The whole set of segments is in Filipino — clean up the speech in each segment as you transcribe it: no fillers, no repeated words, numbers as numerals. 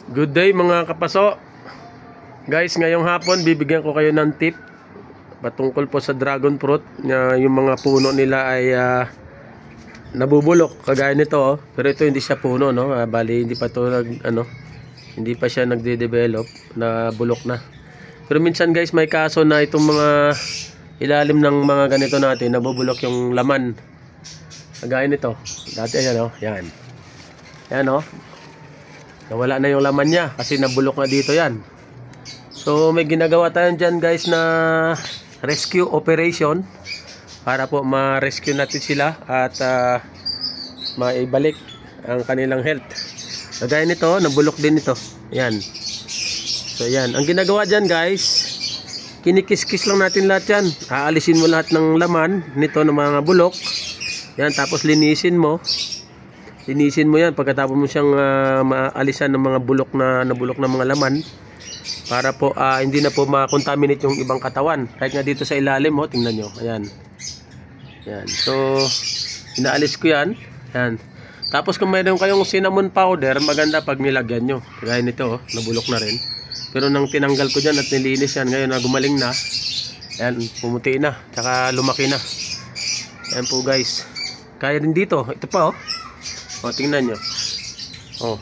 Good day mga kapaso. Guys, ngayong hapon bibigyan ko kayo ng tip patungkol po sa dragon fruit. Yung mga puno nila ay nabubulok kagaya nito oh. Pero ito hindi siya puno no. Bali hindi pa to hindi pa siya nagde-develop na bulok na. Pero minsan guys may kaso na itong mga ilalim ng mga ganito natin nabubulok yung laman. Kagaya nito. Dati ayan oh, yan. Yan oh. Nawala na yung laman niya kasi nabulok na dito yan. So may ginagawa tayo dyan guys na rescue operation para po ma-rescue natin sila at maibalik ang kanilang health. Kagaya nito, nabulok din ito. Yan. So yan. Ang ginagawa dyan guys, kinikis-kis lang natin lahat yan. Aalisin mo lahat ng laman nito ng mga bulok. Yan. Tapos linisin mo. Linisin mo yan pagkatapos mo siyang maalisan ng mga bulok na nabulok na mga laman para po hindi na po ma-contaminate yung ibang katawan. Kahit nga dito sa ilalim mo, tingnan nyo. Ayan. Ayan. So, inaalis ko yan. Ayan. Tapos kung mayroon kayong cinnamon powder, maganda pag nilagyan nyo. Kaya nito, nabulok na rin. Pero nang tinanggal ko dyan at nilinis yan, ngayon na gumaling na. Ayan, pumuti na. Tsaka lumaki na. Ayan po guys. Kaya din dito. Ito pa oh. O, tingnan nyo. O.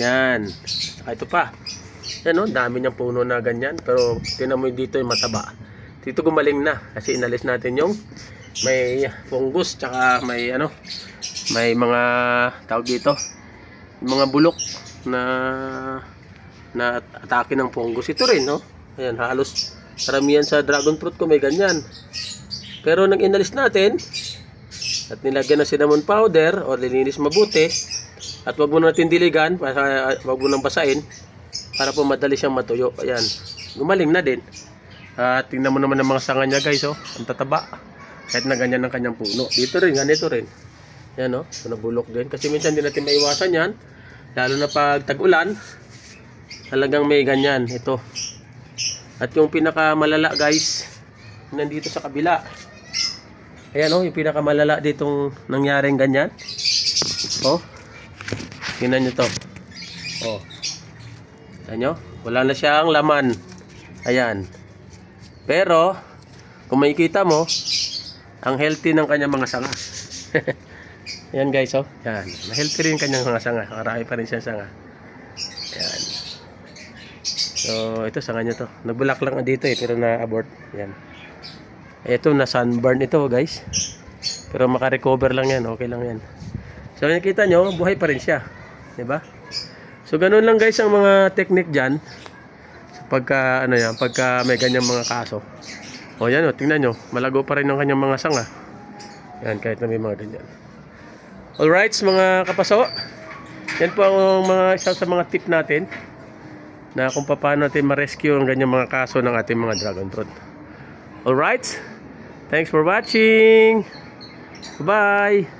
Yan. Saka ito pa. Yan o, dami niyang puno na ganyan. Pero, tingnan mo dito yung mataba. Dito gumaling na. Kasi inalis natin yung may fungus. Tsaka may may mga tawag dito. Mga bulok na atake ng fungus. Ito rin, no? Ayan, halos karamihan sa dragon fruit ko may ganyan. Pero, nang inalis natin, at nilagyan ng cinnamon powder o lininis mabuti at wag mo natin diligan, wag mo nang basain para po madali siyang matuyo. Ayan, gumaling na din. At tingnan mo naman ang mga sanga niya guys oh, ang tataba kahit na ganyan ang kanyang puno. Dito rin, ganito rin. Yan oh, nabulok din kasi minsan din natin maiwasan yan lalo na pag tag-ulan. Talagang may ganyan ito. At yung pinakamalala guys nandito sa kabila. Ayan oh, yung pinakamalala ditong nangyaring ganyan. Oh. Tingnan nyo to. Oh. Tingnan nyo. Wala na siyang laman. Ayan. Pero, kung makikita mo, ang healthy ng kanyang mga sanga. Ayan guys oh. Ayan. Na-healthy rin kanyang mga sanga. Marami pa rin siyang sanga. Ayan. So, ito sanga nyo to. Nagbulak lang dito pero na-abort. Ayan. Ito na sunburn ito guys. Pero maka-recover lang yan, okay lang yan. So nakita nyo, buhay pa rin siya, 'di ba? So ganoon lang guys ang mga technique diyan. So, pagka pagka may ganyang mga kaso. O yan tingnan nyo, malago pa rin ang kanyang mga sanga. Yan kahit na may mga ganyan. All right, mga kapaso. Yan po ang isa sa mga tip natin na kung paano natin ma-rescue ang ganyang mga kaso ng ating mga dragon fruit. Alright, thanks for watching. Bye.